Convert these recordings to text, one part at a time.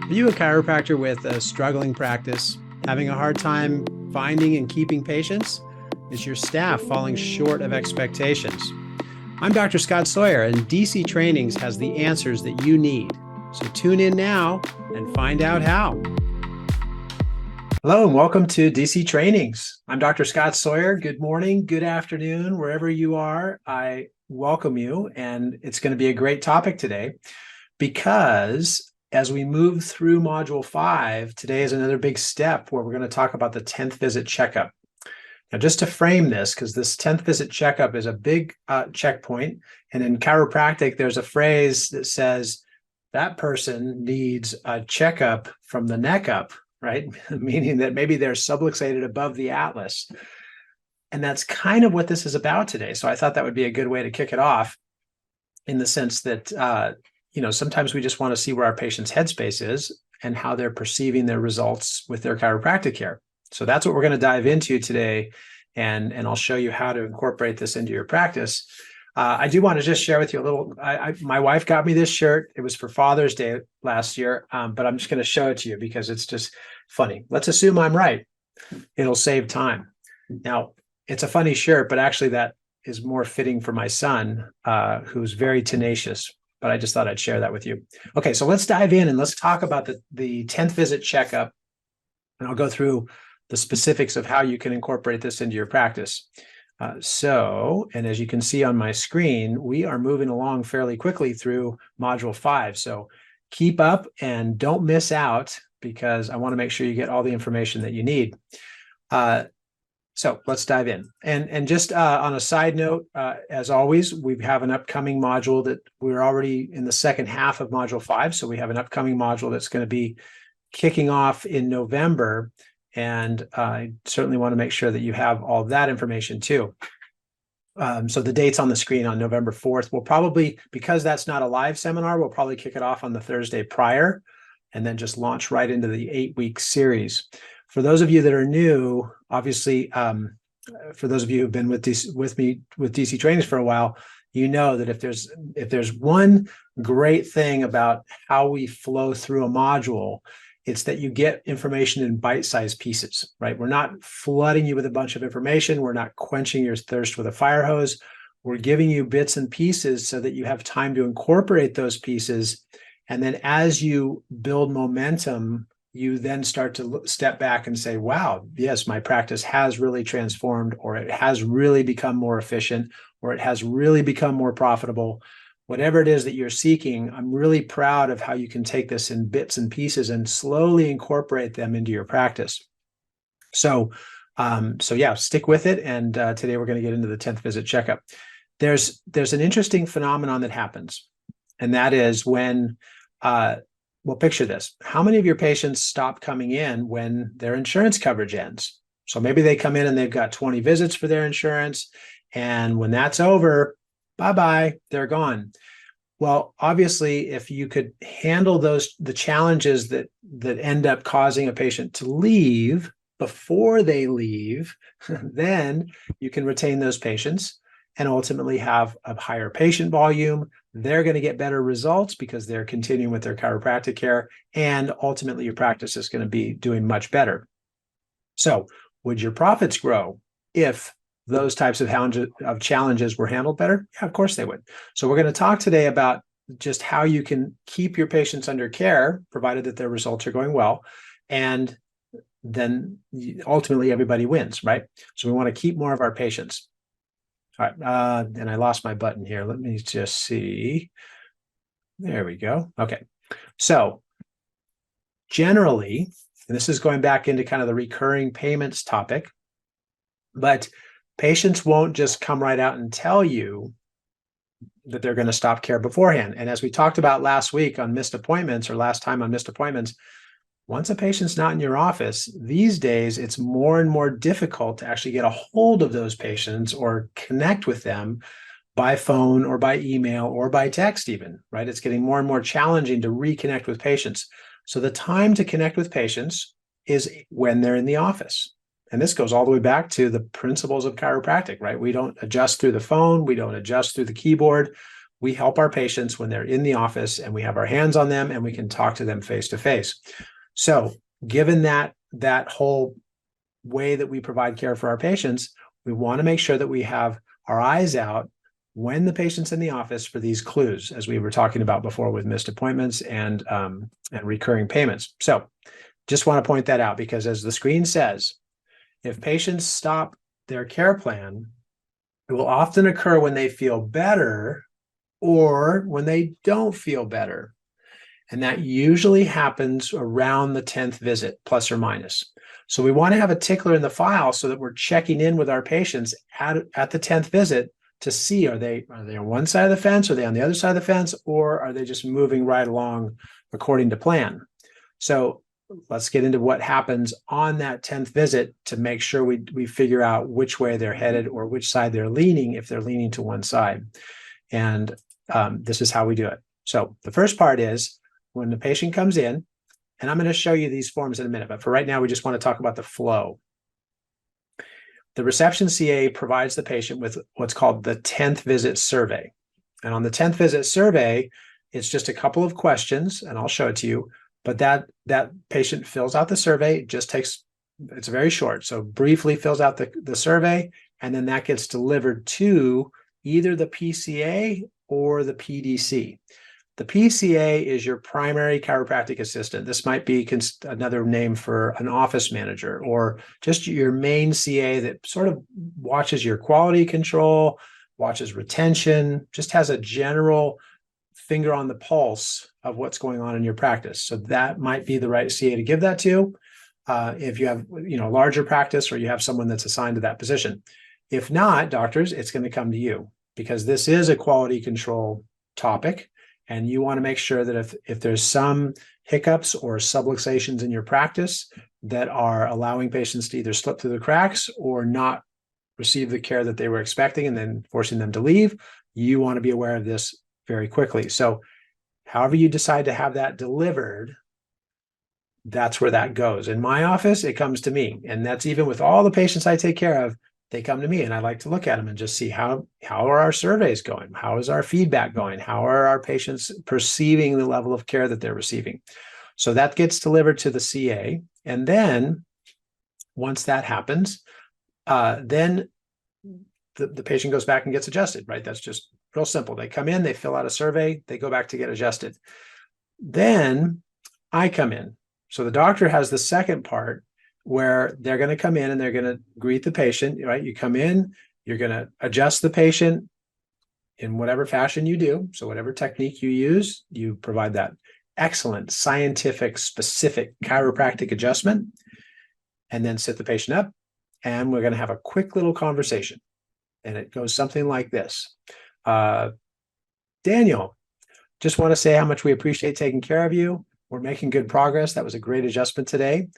Are you a chiropractor with a struggling practice, having a hard time finding and keeping patients? Is your staff falling short of expectations? I'm Dr. Scott Sawyer, and DC Trainings has the answers that you need. So tune in now and find out how. Hello, and welcome to DC Trainings. I'm Dr. Scott Sawyer. Good morning, good afternoon, wherever you are. I welcome you, and it's going to be a great topic today because as we move through Module 5, today is another big step where we're going to talk about the 10th visit checkup. Now, just to frame this, because this 10th visit checkup is a big checkpoint, and in chiropractic, there's a phrase that says that person needs a checkup from the neck up, right? Meaning that maybe they're subluxated above the atlas. And that's kind of what this is about today. So I thought that would be a good way to kick it off, in the sense that sometimes we just want to see where our patient's headspace is and how they're perceiving their results with their chiropractic care. So that's what we're going to dive into today, and I'll show you how to incorporate this into your practice. I do want to just share with you a little. My wife got me this shirt. It was for Father's Day last year, but I'm just going to show it to you because it's just funny. Let's assume I'm right. It'll save time. Now, it's a funny shirt, but actually that is more fitting for my son, who's very tenacious. But I just thought I'd share that with you. Okay, so let's dive in and let's talk about the 10th visit checkup. And I'll go through the specifics of how you can incorporate this into your practice. And as you can see on my screen, we are moving along fairly quickly through Module 5. So keep up and don't miss out, because I want to make sure you get all the information that you need. So let's dive in. And just on a side note, as always, we have an upcoming module that we're already in the second half of Module 5. So we have an upcoming module that's going to be kicking off in November. And I certainly want to make sure that you have all of that information too. So the date's on the screen on November 4th. We'll probably, because that's not a live seminar, we'll probably kick it off on the Thursday prior and then just launch right into the 8-week series. For those of you that are new, obviously, for those of you who've been with me with DC Trainings for a while, you know that if there's one great thing about how we flow through a module, it's that you get information in bite-sized pieces, right? We're not flooding you with a bunch of information. We're not quenching your thirst with a fire hose. We're giving you bits and pieces so that you have time to incorporate those pieces. And then as you build momentum, you then start to step back and say, wow, yes, my practice has really transformed, or it has really become more efficient, or it has really become more profitable. Whatever it is that you're seeking, I'm really proud of how you can take this in bits and pieces and slowly incorporate them into your practice. So yeah, stick with it. And today we're going to get into the 10th visit checkup. There's an interesting phenomenon that happens, and that is when well, picture this. How many of your patients stop coming in when their insurance coverage ends? So maybe they come in and they've got 20 visits for their insurance, and when that's over, bye-bye, they're gone. Well, obviously, if you could handle the challenges that end up causing a patient to leave before they leave, then you can retain those patients and ultimately have a higher patient volume. They're going to get better results because they're continuing with their chiropractic care, and ultimately your practice is going to be doing much better. So would your profits grow if those types of challenges were handled better? Yeah, of course they would. So we're going to talk today about just how you can keep your patients under care, provided that their results are going well, and then ultimately everybody wins, right? So we want to keep more of our patients. All right, and I lost my button here. Let me just see. There we go. Okay, so generally, and this is going back into kind of the recurring payments topic, but patients won't just come right out and tell you that they're going to stop care beforehand. And as we talked about last week on missed appointments, or last time on missed appointments, once a patient's not in your office, these days, it's more and more difficult to actually get a hold of those patients or connect with them by phone or by email or by text even, right? It's getting more and more challenging to reconnect with patients. So the time to connect with patients is when they're in the office. And this goes all the way back to the principles of chiropractic, right? We don't adjust through the phone. We don't adjust through the keyboard. we help our patients when they're in the office and we have our hands on them and we can talk to them face to face. So given that whole way that we provide care for our patients, we want to make sure that we have our eyes out when the patient's in the office for these clues, as we were talking about before with missed appointments and recurring payments. So just want to point that out, because as the screen says, if patients stop their care plan, it will often occur when they feel better or when they don't feel better. And that usually happens around the 10th visit, plus or minus. So we want to have a tickler in the file so that we're checking in with our patients at the 10th visit to see, are they on one side of the fence, are they on the other side of the fence, or are they just moving right along according to plan? So let's get into what happens on that 10th visit to make sure we figure out which way they're headed or which side they're leaning, if they're leaning to one side. And this is how we do it. So the first part is when the patient comes in, and I'm going to show you these forms in a minute, but for right now, we just want to talk about the flow. The reception CA provides the patient with what's called the 10th visit survey. And on the 10th visit survey, it's just a couple of questions, and I'll show it to you. But that patient fills out the survey. It's very short. So briefly fills out the survey, and then that gets delivered to either the PCA or the PDC. The PCA is your primary chiropractic assistant. This might be another name for an office manager, or just your main CA that sort of watches your quality control, watches retention, just has a general finger on the pulse of what's going on in your practice. So that might be the right CA to give that to if you have a larger practice or you have someone that's assigned to that position. If not, doctors, it's going to come to you, because this is a quality control topic. And you want to make sure that if there's some hiccups or subluxations in your practice that are allowing patients to either slip through the cracks or not receive the care that they were expecting and then forcing them to leave, you want to be aware of this very quickly. So however you decide to have that delivered, that's where that goes. In my office, it comes to me. And that's even with all the patients I take care of. They come to me and I like to look at them and just see how are our surveys going? How is our feedback going? How are our patients perceiving the level of care that they're receiving? So that gets delivered to the CA. And then once that happens, then the patient goes back and gets adjusted, right? That's just real simple. They come in, they fill out a survey, they go back to get adjusted. Then I come in. So the doctor has the second part, where they're going to come in and they're going to greet the patient, right? You come in, you're going to adjust the patient in whatever fashion you do. So whatever technique you use, you provide that excellent scientific, specific chiropractic adjustment, and then sit the patient up. And we're going to have a quick little conversation. And it goes something like this. Daniel, just want to say how much we appreciate taking care of you. We're making good progress. That was a great adjustment today.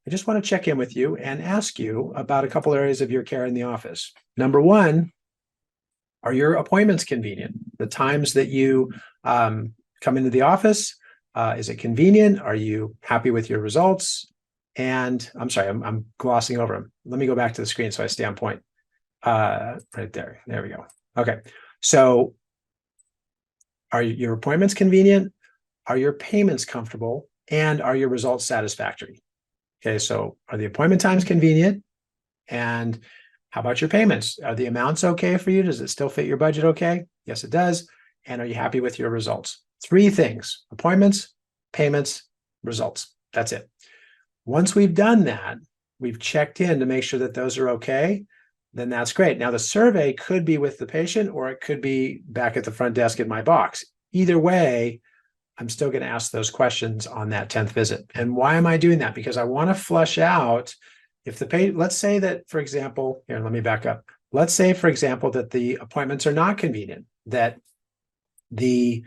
I just want to check in with you and ask you about a couple areas of your care in the office. Number one, are your appointments convenient? The times that you come into the office, is it convenient? Are you happy with your results? And I'm sorry, I'm glossing over them. Let me go back to the screen so I stay on point. Right there. There we go. Okay. So are your appointments convenient? Are your payments comfortable? And are your results satisfactory? Okay, so are the appointment times convenient? And how about your payments? Are the amounts okay for you? Does it still fit your budget okay? Yes, it does. And are you happy with your results? 3 things: appointments, payments, results. That's it. Once we've done that, we've checked in to make sure that those are okay, then that's great. Now, the survey could be with the patient or it could be back at the front desk in my box. Either way, I'm still going to ask those questions on that 10th visit. And why am I doing that? Because I want to flesh out if the patient, let's say that, for example, here, let me back up. Let's say, for example, that the appointments are not convenient, that the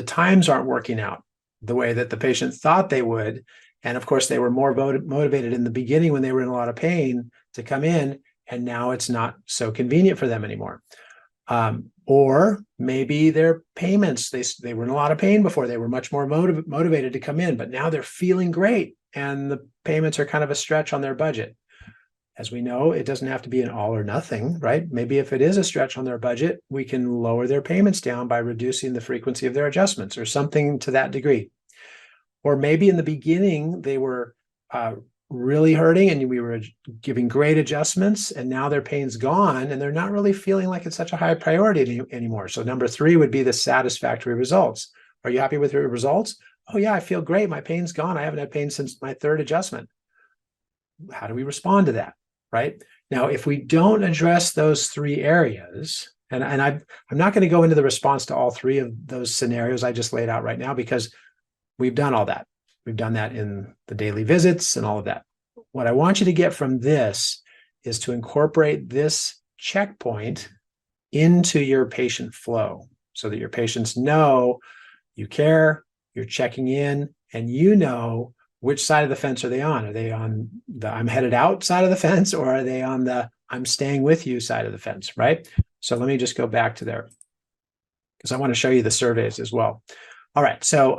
times aren't working out the way that the patient thought they would. And of course, they were more motivated in the beginning when they were in a lot of pain to come in, and now it's not so convenient for them anymore. Or maybe their payments, they were in a lot of pain before. They were much more motivated to come in, but now they're feeling great and the payments are kind of a stretch on their budget. As we know, it doesn't have to be an all or nothing, right? Maybe if it is a stretch on their budget, we can lower their payments down by reducing the frequency of their adjustments or something to that degree. Or maybe in the beginning, they were really hurting and we were giving great adjustments, and now their pain's gone and they're not really feeling like it's such a high priority anymore. So number 3 would be the satisfactory results. Are you happy with your results? Oh yeah, I feel great. My pain's gone. I haven't had pain since my 3rd adjustment. How do we respond to that? Right? Now, if we don't address those 3 areas, and I'm not going to go into the response to all 3 of those scenarios I just laid out right now, because we've done all that. We've done that in the daily visits and all of that. What I want you to get from this is to incorporate this checkpoint into your patient flow so that your patients know you care, you're checking in, and you know which side of the fence are they on? Are they on the I'm headed out side of the fence, or are they on the I'm staying with you side of the fence, right? So let me just go back to there because I want to show you the surveys as well. All right, so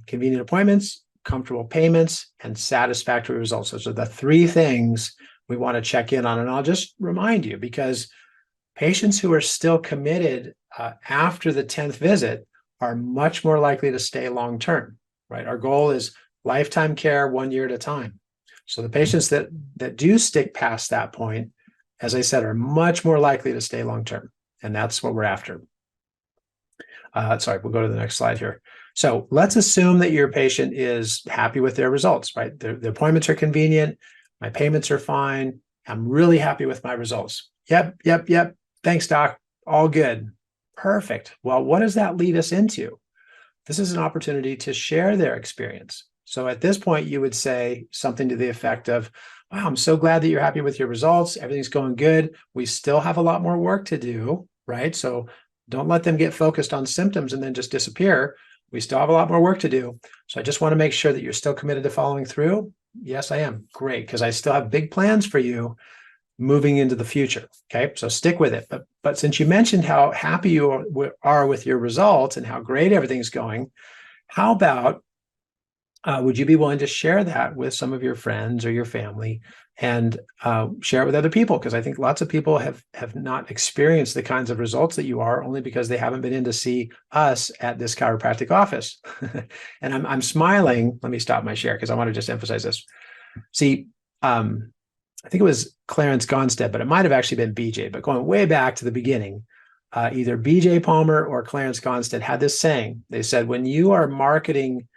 convenient appointments, comfortable payments, and satisfactory results. Those are the 3 things we want to check in on. And I'll just remind you, because patients who are still committed after the 10th visit are much more likely to stay long-term, right? Our goal is lifetime care 1 year at a time. So the patients that do stick past that point, as I said, are much more likely to stay long-term. And that's what we're after. Sorry, we'll go to the next slide here. So let's assume that your patient is happy with their results, right? The appointments are convenient. My payments are fine. I'm really happy with my results. Yep. Thanks, doc. All good. Perfect. Well, what does that lead us into? This is an opportunity to share their experience. So at this point, you would say something to the effect of, wow, I'm so glad that you're happy with your results. Everything's going good. We still have a lot more work to do, right? So don't let them get focused on symptoms and then just disappear. We still have a lot more work to do. So I just want to make sure that you're still committed to following through. Yes, I am. Great, because I still have big plans for you moving into the future. Okay, so stick with it. But since you mentioned how happy you are with your results and how great everything's going, how about would you be willing to share that with some of your friends or your family and share it with other people? Because I think lots of people have not experienced the kinds of results that you are, only because they haven't been in to see us at this chiropractic office. And I'm smiling. Let me stop my share because I want to just emphasize this. See, I think it was Clarence Gonstead, but it might have actually been BJ, but going way back to the beginning, either BJ Palmer or Clarence Gonstead had this saying. They said, when you are marketing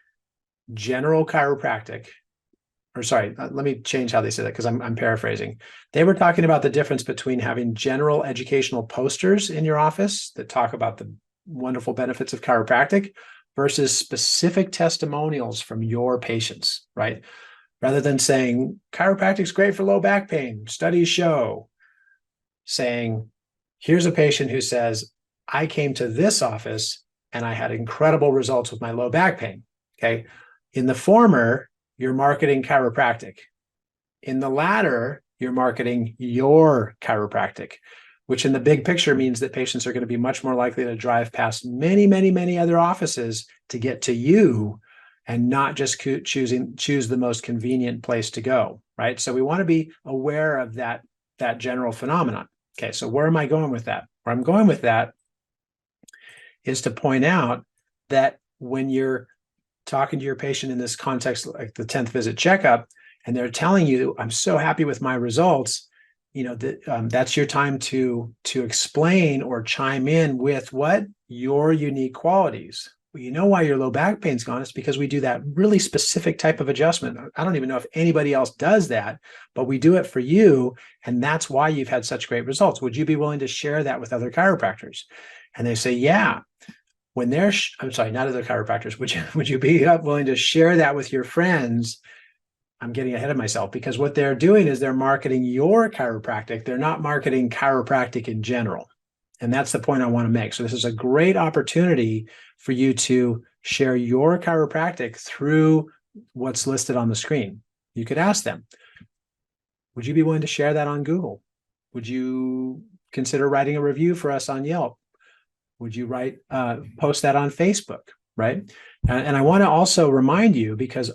general chiropractic, or sorry, let me change how they said that because I'm paraphrasing. They were talking about the difference between having general educational posters in your office that talk about the wonderful benefits of chiropractic versus specific testimonials from your patients, right? Rather than saying chiropractic's great for low back pain, studies show, saying, here's a patient who says, I came to this office and I had incredible results with my low back pain. Okay. In the former, you're marketing chiropractic. In the latter, you're marketing your chiropractic, which in the big picture means that patients are going to be much more likely to drive past many, many, many other offices to get to you and not just choose the most convenient place to go, right? So we want to be aware of that general phenomenon. Okay, so where am I going with that? Where I'm going with that is to point out that when you're talking to your patient in this context, like the 10th visit checkup, and they're telling you, I'm so happy with my results, that's your time to explain or chime in with what your unique qualities. Well, you know why your low back pain's gone? It's because we do that really specific type of adjustment. I don't even know if anybody else does that, but we do it for you, and that's why you've had such great results. Would you be willing to share that with other chiropractors? And they say, yeah. When they're, I'm sorry, not other chiropractors, would you be willing to share that with your friends? I'm getting ahead of myself, because what they're doing is they're marketing your chiropractic. They're not marketing chiropractic in general. And that's the point I want to make. So this is a great opportunity for you to share your chiropractic through what's listed on the screen. You could ask them, would you be willing to share that on Google? Would you consider writing a review for us on Yelp? Would you post that on Facebook, right? And I want to also remind you, because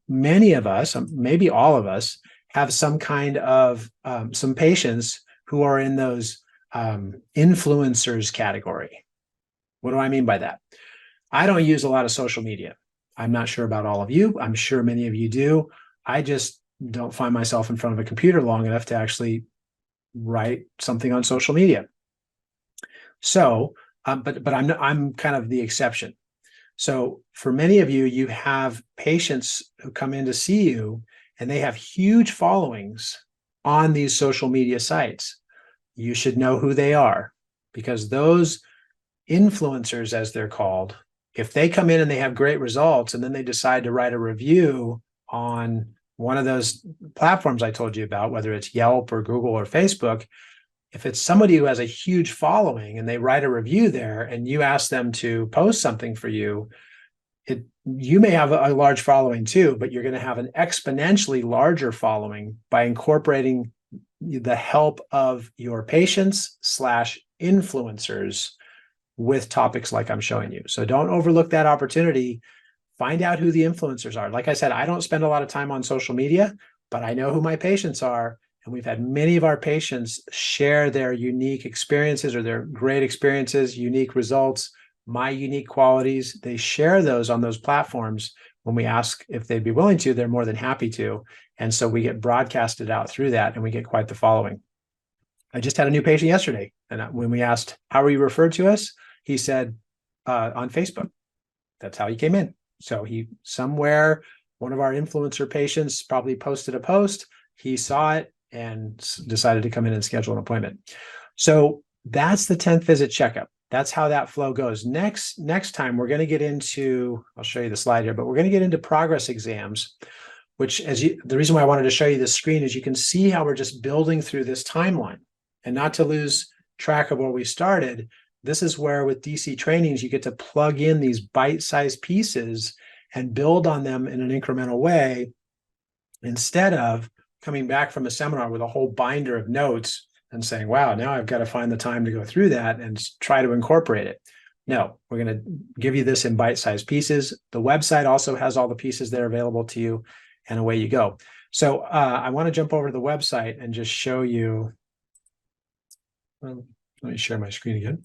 many of us, maybe all of us, have some kind of some patients who are in those influencers category. What do I mean by that? I don't use a lot of social media. I'm not sure about all of you. I'm sure many of you do. I just don't find myself in front of a computer long enough to actually write something on social media. So, but I'm kind of the exception. So for many of you, you have patients who come in to see you and they have huge followings on these social media sites. You should know who they are, because those influencers, as they're called, if they come in and they have great results and then they decide to write a review on one of those platforms I told you about, whether it's Yelp or Google or Facebook, if it's somebody who has a huge following and they write a review there and you ask them to post something for you, you may have a large following too, but you're going to have an exponentially larger following by incorporating the help of your patients / influencers with topics like I'm showing you. So don't overlook that opportunity. Find out who the influencers are. Like I said, I don't spend a lot of time on social media, but I know who my patients are. And we've had many of our patients share their unique experiences or their great experiences, unique results, my unique qualities. They share those on those platforms. When we ask if they'd be willing to, they're more than happy to. And so we get broadcasted out through that and we get quite the following. I just had a new patient yesterday. And when we asked, how were you referred to us? He said, on Facebook. That's how he came in. So somewhere, one of our influencer patients probably posted a post. He saw it and decided to come in and schedule an appointment. So that's the 10th visit checkup. That's how that flow goes. Next time, we're going to get into, I'll show you the slide here, but we're going to get into progress exams, which the reason why I wanted to show you this screen is you can see how we're just building through this timeline. And not to lose track of where we started, this is where with DC trainings, you get to plug in these bite-sized pieces and build on them in an incremental way, instead of coming back from a seminar with a whole binder of notes and saying, wow, now I've got to find the time to go through that and try to incorporate it. No, we're going to give you this in bite-sized pieces. The website also has all the pieces that are available to you, and away you go. So I want to jump over to the website and just show you. Let me share my screen again.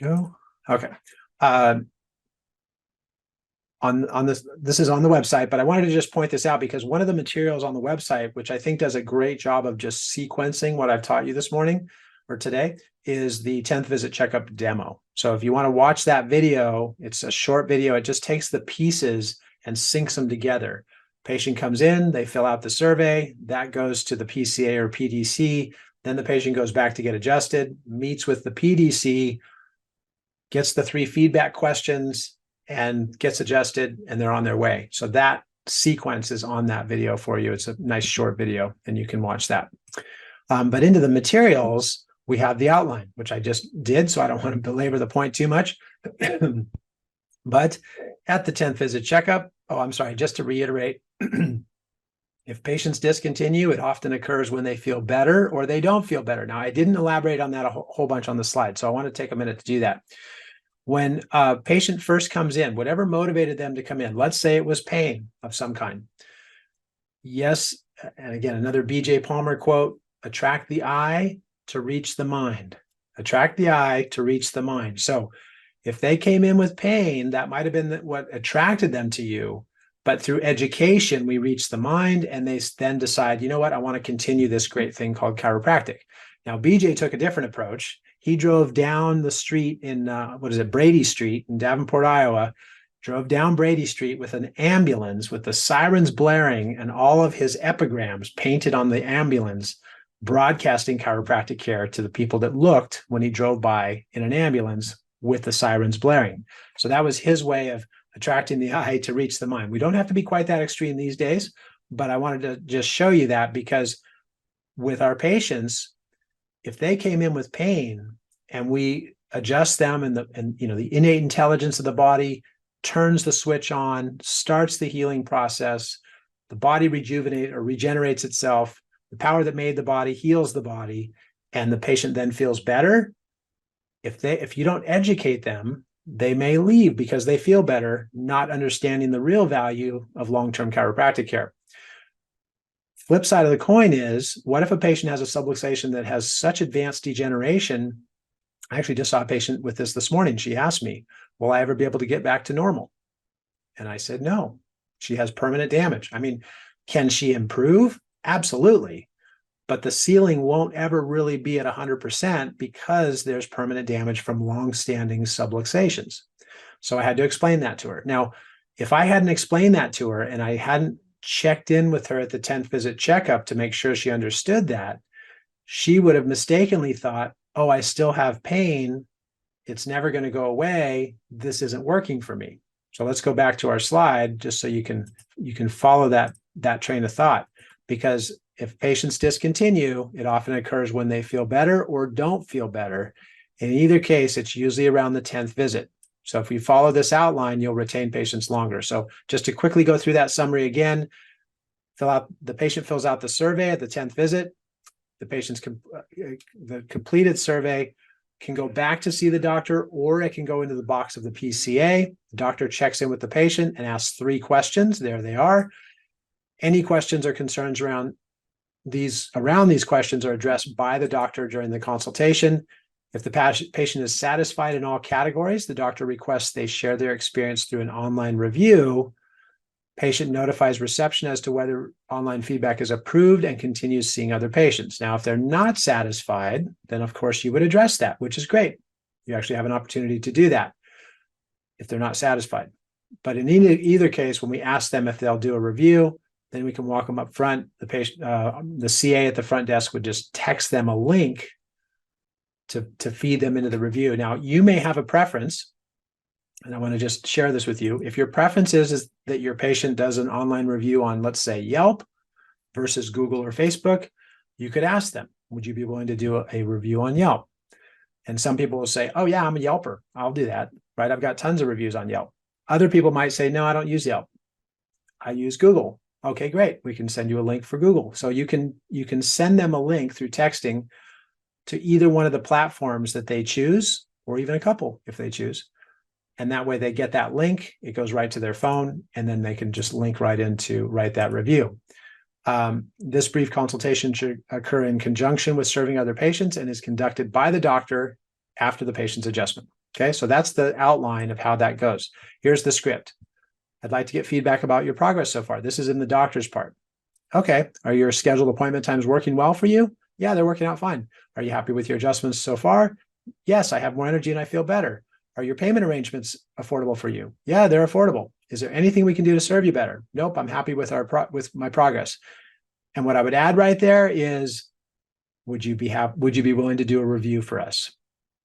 Go. Okay. On this is on the website, but I wanted to just point this out because one of the materials on the website, which I think does a great job of just sequencing what I've taught you this morning or today, is the 10th visit checkup demo. So if you want to watch that video, it's a short video. It just takes the pieces and syncs them together. Patient comes in, they fill out the survey, that goes to the PCA or PDC. Then the patient goes back to get adjusted, meets with the PDC, gets the 3 feedback questions, and gets adjusted, and they're on their way. So that sequence is on that video for you. It's a nice short video, and you can watch that. But into the materials, we have the outline, which I just did, so I don't want to belabor the point too much. But at the 10th visit checkup, just to reiterate, if patients discontinue, it often occurs when they feel better or they don't feel better. Now, I didn't elaborate on that a whole bunch on the slide, so I want to take a minute to do that. When a patient first comes in, whatever motivated them to come in, let's say it was pain of some kind. Yes, and again, another B.J. Palmer quote, attract the eye to reach the mind. Attract the eye to reach the mind. So if they came in with pain, that might have been what attracted them to you. But through education, we reach the mind, and they then decide, you know what, I want to continue this great thing called chiropractic. Now, BJ took a different approach. He drove down the street in, Brady Street in Davenport, Iowa, drove down Brady Street with an ambulance with the sirens blaring and all of his epigrams painted on the ambulance, broadcasting chiropractic care to the people that looked when he drove by in an ambulance with the sirens blaring. So that was his way of attracting the eye to reach the mind. We don't have to be quite that extreme these days, but I wanted to just show you that because with our patients, if they came in with pain and we adjust them and the innate intelligence of the body turns the switch on, starts the healing process, the body regenerates itself, the power that made the body heals the body, and the patient then feels better. If you don't educate them, they may leave because they feel better, not understanding the real value of long-term chiropractic care. flip side of the coin is, what if a patient has a subluxation that has such advanced degeneration? I actually just saw a patient with this morning. She asked me, will I ever be able to get back to normal? And I said, no, she has permanent damage. I mean, can she improve? Absolutely. But the ceiling won't ever really be at 100% because there's permanent damage from long-standing subluxations. So I had to explain that to her. Now, if I hadn't explained that to her and I hadn't checked in with her at the 10th visit checkup to make sure she understood that, she would have mistakenly thought, oh, I still have pain. It's never going to go away. This isn't working for me. So let's go back to our slide just so you can follow that train of thought. Because if patients discontinue, it often occurs when they feel better or don't feel better. In either case, it's usually around the 10th visit. So if you follow this outline, you'll retain patients longer. So just to quickly go through that summary again, the patient fills out the survey at the 10th visit. The completed survey can go back to see the doctor, or it can go into the box of the PCA. The doctor checks in with the patient and asks 3 questions. There they are. Any questions or concerns around these questions are addressed by the doctor during the consultation. If the patient is satisfied in all categories, the doctor requests they share their experience through an online review. Patient notifies reception as to whether online feedback is approved and continues seeing other patients. Now, if they're not satisfied, then of course you would address that, which is great. You actually have an opportunity to do that if they're not satisfied. But in either case, when we ask them if they'll do a review, then we can walk them up front. The CA at the front desk would just text them a link to feed them into the review. Now, you may have a preference, and I want to just share this with you. If your preference is that your patient does an online review on, let's say, Yelp versus Google or Facebook, you could ask them, would you be willing to do a review on Yelp? And some people will say, oh yeah, I'm a Yelper. I'll do that, right? I've got tons of reviews on Yelp. Other people might say, no, I don't use Yelp. I use Google. Okay, great. We can send you a link for Google. So you can send them a link through texting to either one of the platforms that they choose, or even a couple if they choose. And that way they get that link, it goes right to their phone, and then they can just link right in to write that review. This brief consultation should occur in conjunction with serving other patients and is conducted by the doctor after the patient's adjustment. Okay, so that's the outline of how that goes. Here's the script. I'd like to get feedback about your progress so far. This is in the doctor's part. Okay, are your scheduled appointment times working well for you? Yeah, they're working out fine. Are you happy with your adjustments so far? Yes, I have more energy and I feel better. Are your payment arrangements affordable for you? Yeah, they're affordable. Is there anything we can do to serve you better? Nope, I'm happy with my progress. And what I would add right there is, would you be willing to do a review for us?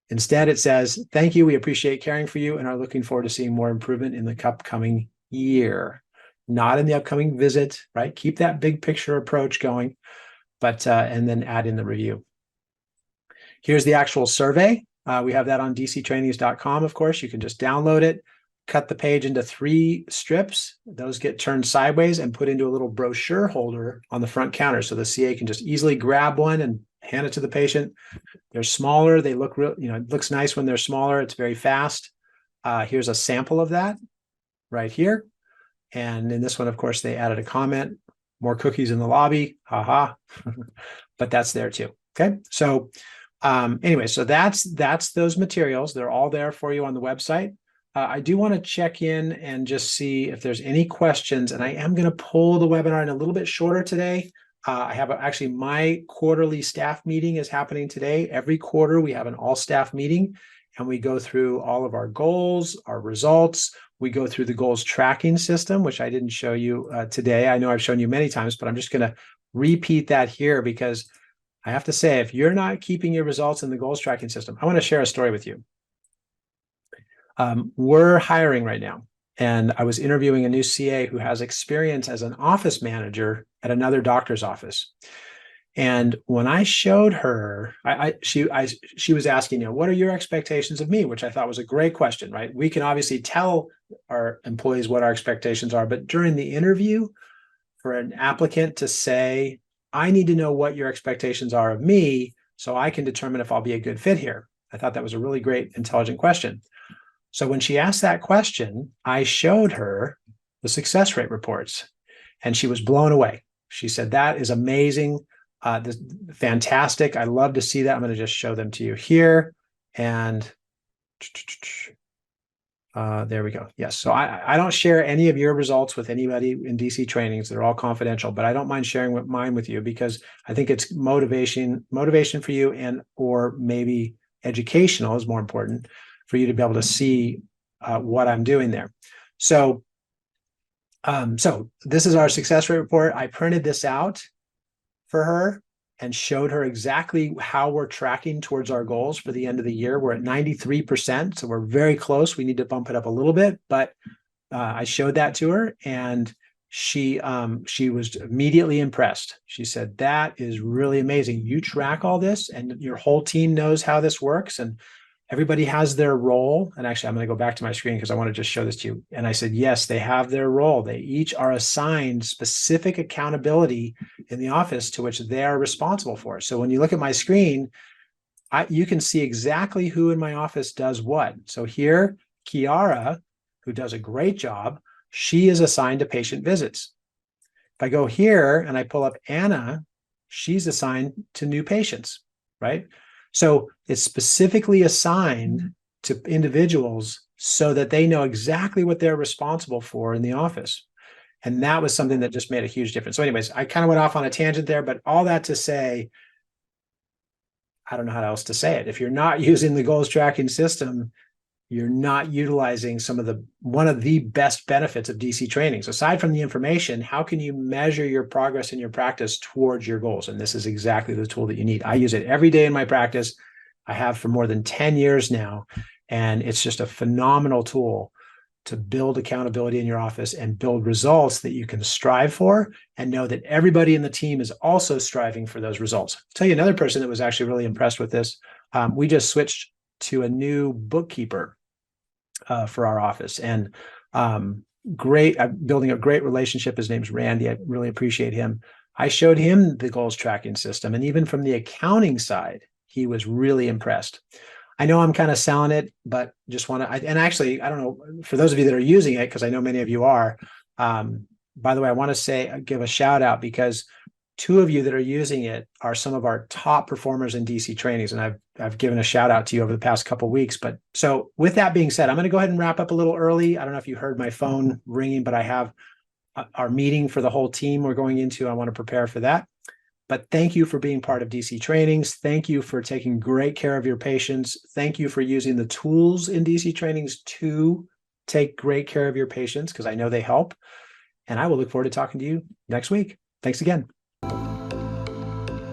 Instead, it says, thank you, we appreciate caring for you and are looking forward to seeing more improvement in the upcoming year, not in the upcoming visit, right? Keep that big picture approach going, but and then add in the review. Here's the actual survey. We have that on dctrainings.com, of course. You can just download it, cut the page into 3 strips. Those get turned sideways and put into a little brochure holder on the front counter. So the CA can just easily grab one and hand it to the patient. They're smaller. They look real, it looks nice when they're smaller. It's very fast. Here's a sample of that right here. And in this one, of course, they added a comment, more cookies in the lobby, haha, but that's there too. Okay. So anyway, so that's those materials. They're all there for you on the website. I do want to check in and just see if there's any questions, and I am going to pull the webinar in a little bit shorter today. I have actually my quarterly staff meeting is happening today. Every quarter we have an all staff meeting and we go through all of our goals, our results. We go through the goals tracking system, which I didn't show you today. I know I've shown you many times, but I'm just going to repeat that here because I have to say, if you're not keeping your results in the goals tracking system, I want to share a story with you. We're hiring right now, and I was interviewing a new CA who has experience as an office manager at another doctor's office. And when I showed her, she was asking, what are your expectations of me? Which I thought was a great question, right? We can obviously tell our employees what our expectations are, but during the interview, for an applicant to say, I need to know what your expectations are of me so I can determine if I'll be a good fit here. I thought that was a really great, intelligent question. So when she asked that question, I showed her the success rate reports, and she was blown away. She said, that is amazing. Fantastic. I love to see that. I'm going to just show them to you here. And there we go. Yes. So I don't share any of your results with anybody in DC trainings. They're all confidential, but I don't mind sharing mine with you because I think it's motivation for you, and or maybe educational is more important for you to be able to see what I'm doing there. So this is our success rate report. I printed this out for her and showed her exactly how we're tracking towards our goals for the end of the year. We're at 93%, so we're very close. We need to bump it up a little bit, but I showed that to her, and she was immediately impressed. She said, that is really amazing. You track all this, and your whole team knows how this works, and everybody has their role. And actually, I'm going to go back to my screen because I want to just show this to you. And I said, yes, they have their role. They each are assigned specific accountability in the office to which they are responsible for. So when you look at my screen, you can see exactly who in my office does what. So here, Kiara, who does a great job, she is assigned to patient visits. If I go here and I pull up Anna, she's assigned to new patients, right? So it's specifically assigned to individuals so that they know exactly what they're responsible for in the office. And that was something that just made a huge difference. So anyways, I kind of went off on a tangent there, but all that to say, I don't know how else to say it. If you're not using the goals tracking system, you're not utilizing one of the best benefits of DC trainings. Aside from the information, how can you measure your progress in your practice towards your goals? And this is exactly the tool that you need. I use it every day in my practice. I have for more than 10 years now, and it's just a phenomenal tool to build accountability in your office and build results that you can strive for, and know that everybody in the team is also striving for those results. I'll tell you another person that was actually really impressed with this. We just switched to a new bookkeeper for our office, and great, building a great relationship. His name's Randy. I really appreciate him. I showed him the goals tracking system, and even from the accounting side, he was really impressed. I know I'm kind of selling it, but just want to, and actually, I don't know, for those of you that are using it, because I know many of you are, by the way, I want to give a shout out, because two of you that are using it are some of our top performers in DC trainings, and I've given a shout out to you over the past couple of weeks. But so with that being said, I'm going to go ahead and wrap up a little early. I don't know if you heard my phone ringing, but I have our meeting for the whole team we're going into. I want to prepare for that. But thank you for being part of DC trainings. Thank you for taking great care of your patients. Thank you for using the tools in DC trainings to take great care of your patients, because I know they help. And I will look forward to talking to you next week. Thanks again.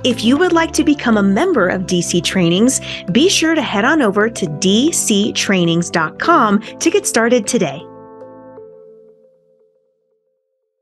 If you would like to become a member of DC Trainings, be sure to head on over to dctrainings.com to get started today.